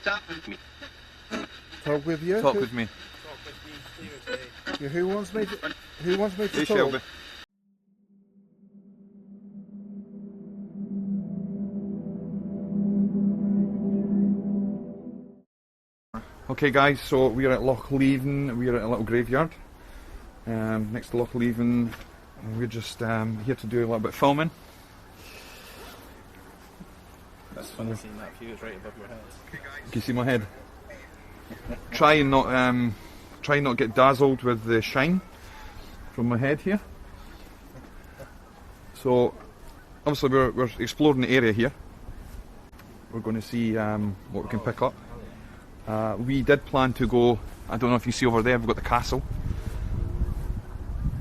Talk with you? Talk with me. Yeah, who wants me to Hey, talk? Shelby. Okay guys, so we are at Loch Leven, we are at a little graveyard next to Loch Leven. We're just here to do a little bit of filming. That's funny seeing that view is right above your head. Can you see my head? Try and not get dazzled with the shine from my head here. So obviously we're exploring the area here. We're going to see what we can pick up. We did plan to go, I don't know if you see over there, we've got the castle.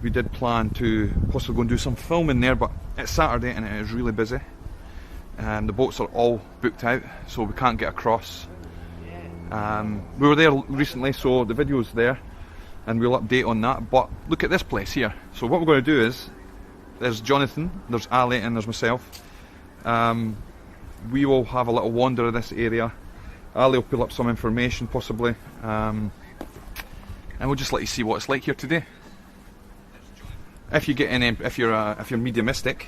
We did plan to possibly go and do some filming there, but it's Saturday and it is really busy. The boats are all booked out, so we can't get across. We were there recently, so the video's there and we'll update on that. But look at this place here. So what we're going to do is, there's Jonathan, there's Ali and there's myself. We will have a little wander of this area. Ali will pull up some information possibly, and we'll just let you see what it's like here today. If you get any, if you're mediumistic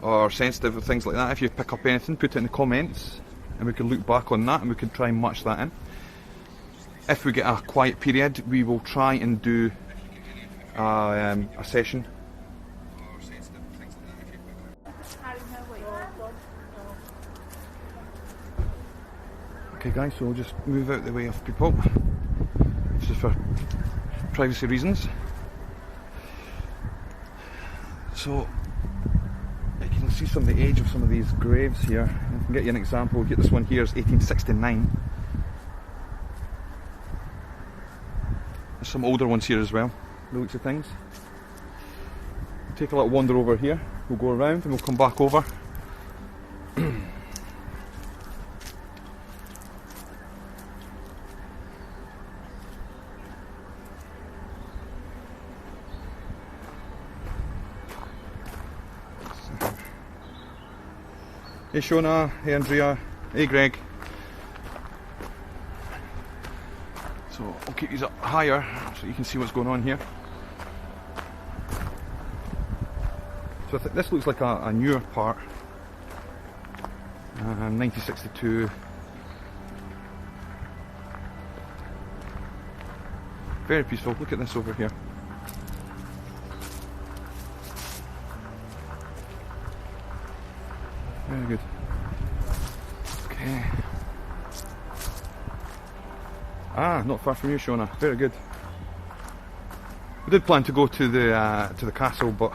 or sensitive or things like that, if you pick up anything, put it in the comments and we can look back on that and we can try and match that in. If we get a quiet period, we will try and do a session. Okay guys, so we'll just move out the way of people, just for privacy reasons. So you can see some of the age of some of these graves here. I can get you an example. Get this one here is 1869. There's some older ones here as well, the looks of things. We'll take a little wander over here, we'll go around and we'll come back over. Hey Shona, hey Andrea, hey Greg. So I'll keep these up higher so you can see what's going on here. So this looks like a newer part. 1962. Very peaceful, look at this over here. Very good. Okay. Ah, not far from you, Shona. Very good. We did plan to go to the castle, but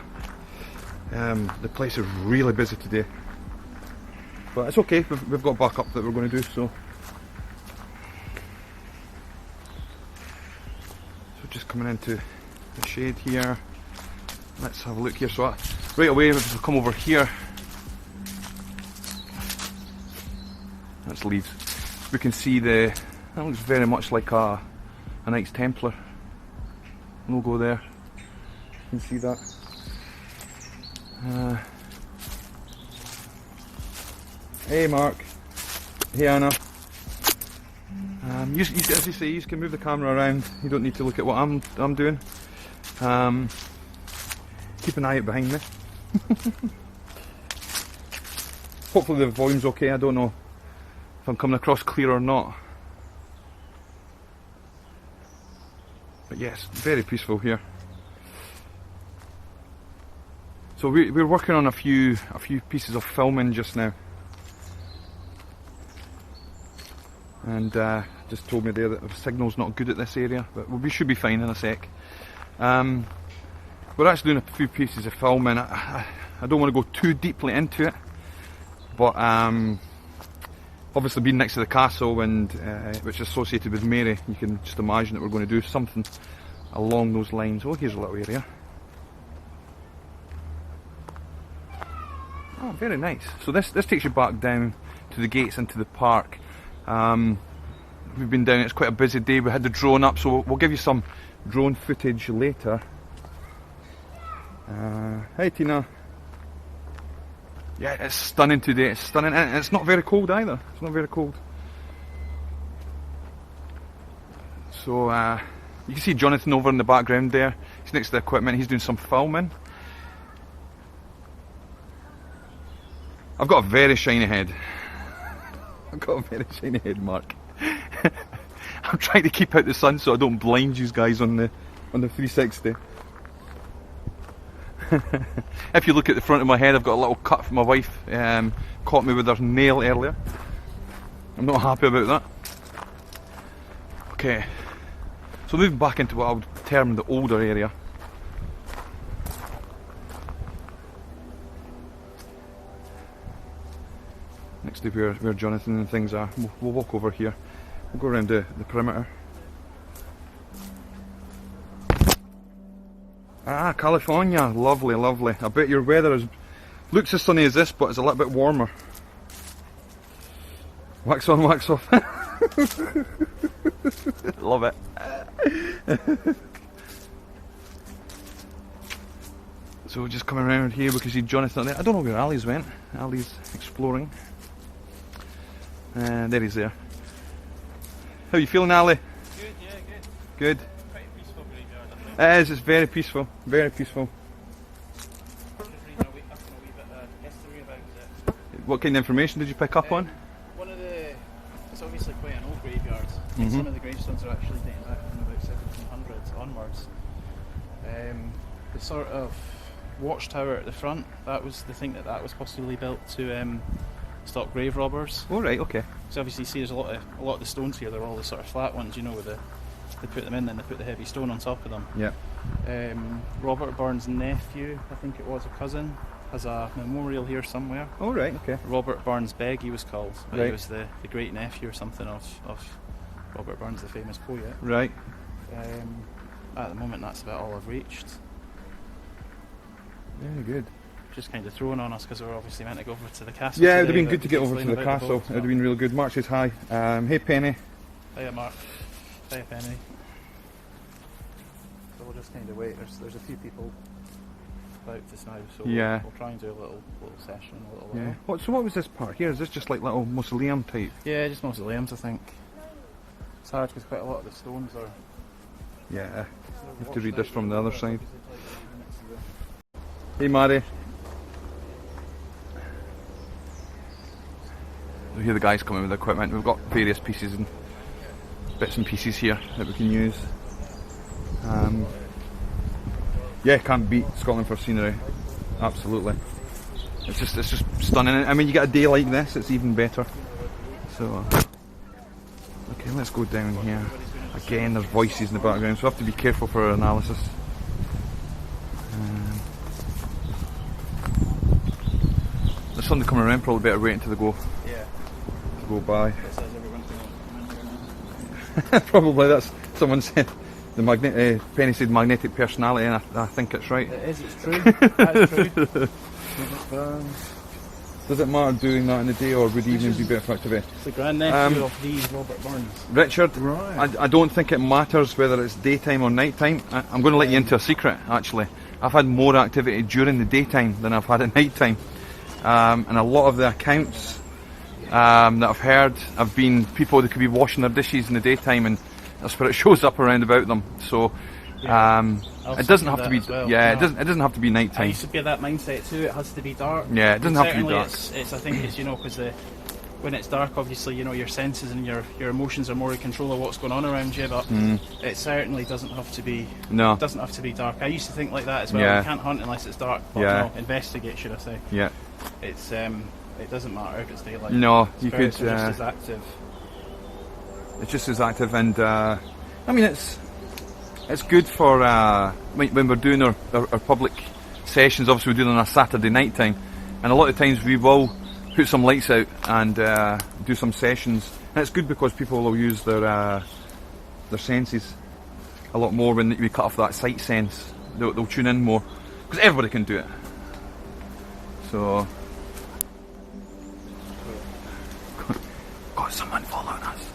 the place is really busy today. But it's okay. We've got backup that we're going to do. So just coming into the shade here. Let's have a look here. So right away, we've come over here. That's leaves. We can see that looks very much like a Knights Templar logo there. You can see that. Hey Mark. Hey Anna. As you say, you can move the camera around. You don't need to look at what I'm doing. Keep an eye out behind me. Hopefully the volume's okay. I don't know if I'm coming across clear or not. But yes, very peaceful here. So we're working on a few pieces of filming just now. And just told me there that the signal's not good at this area, but we should be fine in a sec. We're actually doing a few pieces of filming. I don't want to go too deeply into it, but obviously being next to the castle and which is associated with Mary, you can just imagine that we're going to do something along those lines. Oh, here's a little area. Oh, very nice. So this takes you back down to the gates into the park. We've been down, it's quite a busy day. We had the drone up, so we'll give you some drone footage later. Hey Tina. Yeah, it's stunning today, it's stunning, and it's not very cold either. It's not very cold. So you can see Jonathan over in the background there. He's next to the equipment. He's doing some filming. I've got a very shiny head. I've got a very shiny head, Mark. I'm trying to keep out the sun so I don't blind you guys on the 360. If you look at the front of my head, I've got a little cut from my wife. Caught me with her nail earlier. I'm not happy about that. Okay, so moving back into what I would term the older area. Next to where Jonathan and things are. We'll walk over here. We'll go around the perimeter. Ah, California, lovely, lovely. I bet your weather looks as sunny as this, but it's a little bit warmer. Wax on, wax off. Love it. So we're just coming around here because you see Jonathan there. I don't know where Ali's went. Ali's exploring. There he's there. How are you feeling, Ali? Good, yeah, good. Good. Pretty peaceful graveyard, I think. It is, it's very peaceful. Very peaceful. Just reading a wee bit of history about it. What kind of information did you pick up on? One of the... It's obviously quite an old graveyard. And some of the gravestones are actually dating back from about 1700s onwards. The sort of watchtower at the front, that was the thing that was possibly built to stop grave robbers. Oh right, okay. So obviously you see there's a lot of the stones here, they're all the sort of flat ones, you know, with they put them in and they put the heavy stone on top of them. Yeah. Robert Burns' nephew, I think it was a cousin, has a memorial here somewhere. Oh right, okay. Robert Burns Begg he was called, but Right. he was the great nephew or something of Robert Burns, the famous poet. Right. At the moment that's about all I've reached. Very good. Just kind of thrown on us because we're obviously meant to go over to the castle. Yeah, it would have today, been good to get over to explain the about castle. boat, It would have been really good. Mark says hi. Hey Penny. Hiya Mark. Hiya Penny. So we'll just kind of wait. There's a few people about just now, so Yeah. we'll try and do a little session, a little Yeah. while. So what was this part here? Is this just like little mausoleum type? Yeah, just mausoleums I think. It's hard because quite a lot of the stones are... Yeah. You have to read this from the other side. Hey Mary. We hear the guys coming with equipment. We've got various pieces and bits and pieces here that we can use. Yeah, can't beat Scotland for scenery. Absolutely. It's just stunning. I mean, you get a day like this, it's even better. So, okay, let's go down here. Again, there's voices in the background, so we have to be careful for our analysis. There's something coming around, probably better wait until they go by. It says everyone's going to come in here now. Probably that's someone said the Penny said magnetic personality, and I think it's right. It is, it's true. That's true. Does it matter doing that in the day, or would evening be better for activity? It's the grandnephew of these Robert Burns. Richard, Right. I don't think it matters whether it's daytime or nighttime. I'm going to let you into a secret, actually. I've had more activity during the daytime than I've had at nighttime. And a lot of the accounts that I've heard have been people that could be washing their dishes in the daytime and their spirit shows up around about them. So it doesn't have to be. Well. Yeah, No. It doesn't have to be I nighttime. used to be of that mindset too. It has to be dark. Yeah, it doesn't have to be Certainly dark. It's I think it's because when it's dark, obviously your senses and your emotions are more in control of what's going on around you. But it certainly doesn't have to be. No. It doesn't have to be dark. I used to think like that as well. Yeah. You can't hunt unless it's dark. But Yeah. no, investigate, should I say? Yeah. It's it doesn't matter if it's daylight. No, you could. Spirits are just as active. It's just as active, and I mean it's good for when we're doing our public sessions. Obviously, we're doing it on a Saturday night time, and a lot of times we will put some lights out and do some sessions. And it's good because people will use their senses a lot more when we cut off that sight sense. They'll tune in more because everybody can do it. So, got someone following us.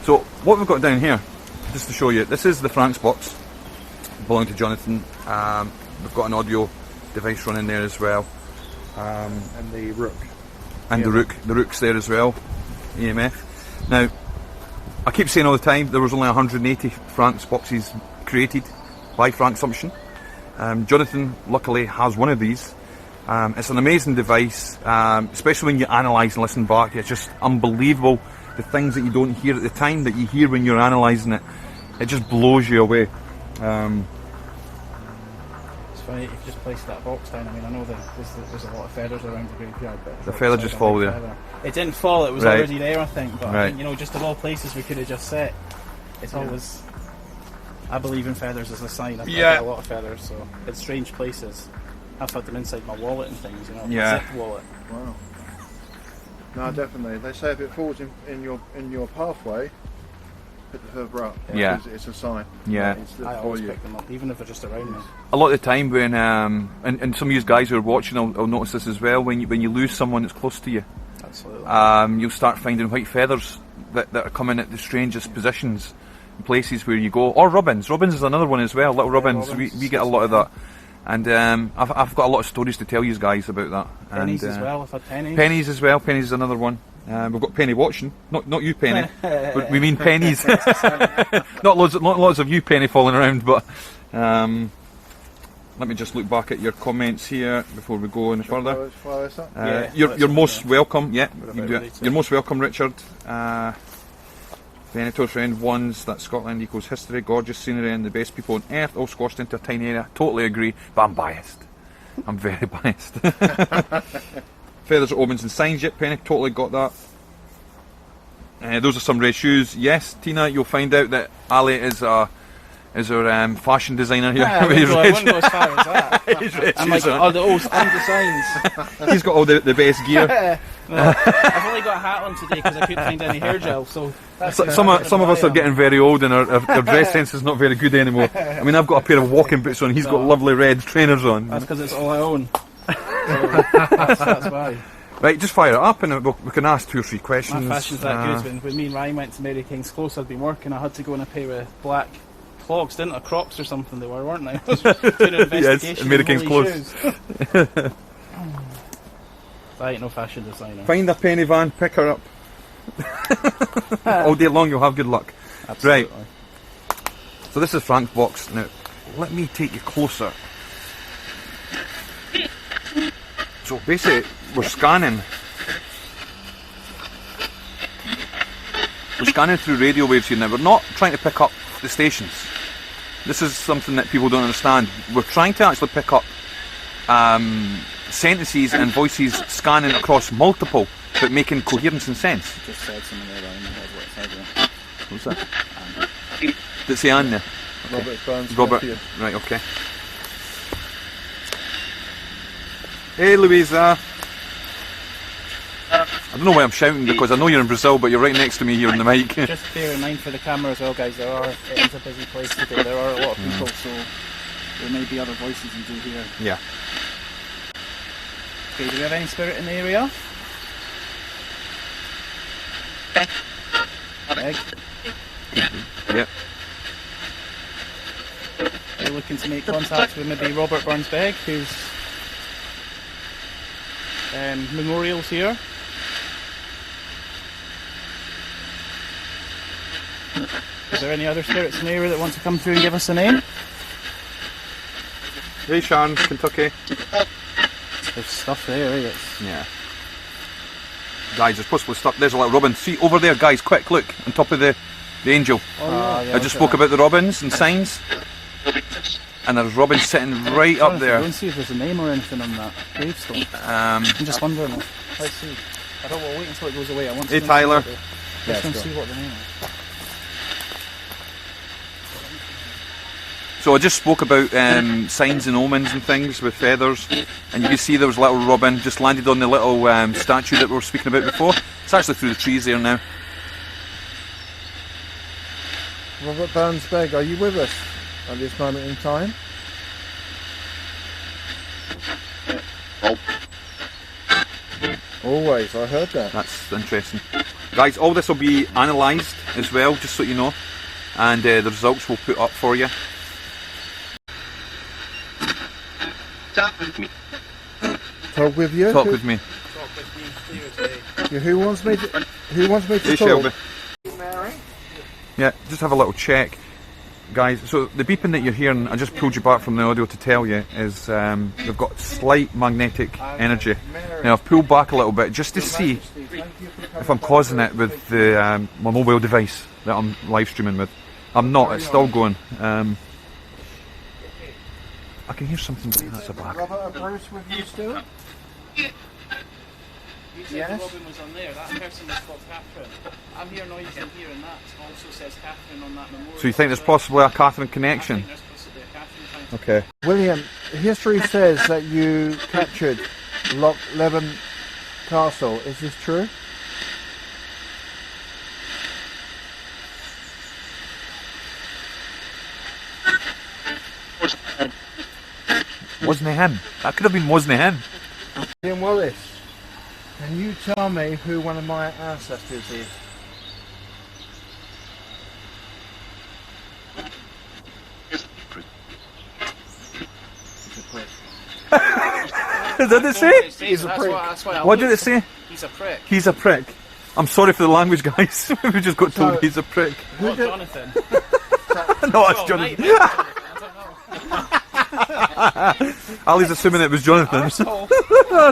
So what we've got down here, just to show you, this is the Frank's box, belonging to Jonathan. We've got an audio device running there as well. And the rook. And Yeah. the rook's there as well, EMF. Now, I keep saying all the time there was only 180 Frank's boxes created by Frank Sumption. Jonathan luckily has one of these. It's an amazing device, especially when you analyse and listen back. It's just unbelievable, the things that you don't hear at the time that you hear when you're analysing it. It just blows you away. It's funny, if you just place that box down. I mean, I know that there's a lot of feathers around the graveyard, but The feather just fall there. It didn't fall, it was Right. already there, I think. But I Right. think, you know, just of all places we could have just set, it's always. I believe in feathers as a sign. I've got a lot of feathers, so it's strange places. I've had them inside my wallet and things, you know, my zip wallet. Wow. No, definitely. They say if it falls in your pathway, pick the feather up. Yeah. It's a sign. Yeah. It's I for always you. pick them up, even if they're just around me. A lot of the time when, and some of you guys who are watching will notice this as well, when you lose someone that's close to you, Absolutely. you'll start finding white feathers that are coming at the strangest positions, places where you go. Or robins. Robins is another one as well, little robins. robins. We get a lot of that. And I've got a lot of stories to tell you guys about that. Pennies and, as well, I've had pennies. Pennies as well, pennies is another one. We've got Penny watching, not you Penny, but we mean pennies. not lots of you Penny falling around, but let me just look back at your comments here before we go any further. Fire this up. Yeah, You're most welcome. Yeah, you can do ready it. to. You're most welcome, Richard. Venator friend ones that Scotland equals history, gorgeous scenery, and the best people on earth, all squashed into a tiny area. Totally agree, but I'm biased. I'm very biased. Feathers, omens, and signs. Yep, Penny, totally got that. Those are some red shoes. Yes, Tina, you'll find out that Ali is our fashion designer here. I With his wouldn't red go as far as that. his red I'm shoes like, on. oh, the old standard signs. He's got all the best gear. No, I've only got a hat on today because I couldn't find any hair gel, so that's Some of us are getting very old and our dress sense is not very good anymore. I mean, I've got a pair of walking boots on, he's got lovely red trainers on. That's because it's all I own. So that's why. Right, just fire it up and we can ask 2 or 3 questions. My fashion's that good. When me and Ryan went to Mary King's Close, I'd been working, I had to go in a pair of black clogs, didn't I? Crocs or something they were, weren't they? I was doing an investigation. Yes, Mary King's in Close. holy shoes. I ain't no fashion designer. Find a penny van, pick her up. All day long you'll have good luck. Absolutely. Right, so this is Frank's box. Now, let me take you closer. So basically, we're scanning. We're scanning through radio waves here now. We're not trying to pick up the stations. This is something that people don't understand. We're trying to actually pick up sentences and voices scanning across multiple, but making coherence and sense. Just said something there, Ryan. That's what it said. What's that? Did it say Anne there? Robert Burns. Robert. nephew. Right, okay. Hey Louisa. I don't know why I'm shouting because I know you're in Brazil, but you're right next to me here on the mic. Just bear in mind for the camera as well, guys, it is a busy place today. There are a lot of people, so there may be other voices you do hear. Yeah. Okay, do we have any spirit in the area? Egg? Yep. We're looking to make contact with maybe Robert Burns Begg, whose memorial's here. Is there any other spirits in the area that want to come through and give us a name? Hey Sharon, Kentucky. There's stuff there, eh? Yeah. Guys, there's possibly stuff. There's a little robin. See over there, guys. Quick, look on top of the angel. Yeah, I just spoke about the robins and signs, and there's robins sitting right up there. Go and see if there's a name or anything on that gravestone. I'm just wondering. Let's see. I don't want to wait until it goes away. I want to Hey go and Tyler. see what let's go and see what the name is. So I just spoke about signs and omens and things with feathers, and you can see there was a little robin just landed on the little statue that we were speaking about before. It's actually through the trees there now. Robert Burns Begg, are you with us at this moment in time? Always, I heard that. That's interesting. Guys, all this will be analysed as well, just so you know, and the results we'll put up for you. Talk with me. Talk with you? Talk with me. Yeah, who wants me to Hey talk? Shelby. Mary? Yeah, just have a little check, guys. So the beeping that you're hearing, I just pulled you back from the audio to tell you, is they've got slight magnetic energy. Now I've pulled back a little bit just to see if I'm causing it with the my mobile device that I'm live streaming with. I'm not. It's still going. I can hear something. That's a bag. Robert, Bruce with you still? You said Robin was on there. That person was called Catherine. I'm hearing noise in here, and that also says Catherine on that memorial. So you think there's possibly a Catherine connection? I think there's possibly a Catherine connection. Okay. William, history says that you captured Loch Leven Castle. Is this true? Wasn't it him? That could have been wasn't it him. William Wallace, can you tell me who one of my ancestors is? Did it say? He's a prick. What did it say? He's a prick. He's a prick. I'm sorry for the language, guys. We just got told So- he's a prick. Not Jonathan. No, it's Oh, Jonathan. might have been Jonathan, I don't know. Ali's assuming it was Jonathan. Arsehole.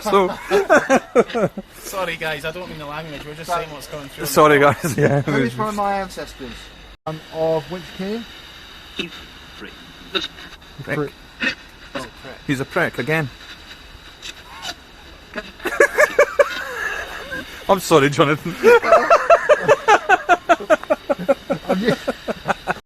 So, Sorry guys, I don't mean the language, we're just saying what's coming through. sorry, guys. Yeah. Who is one of my ancestors? Of which king? Prick. Prick. He's a prick again. I'm sorry, Jonathan. I'm just,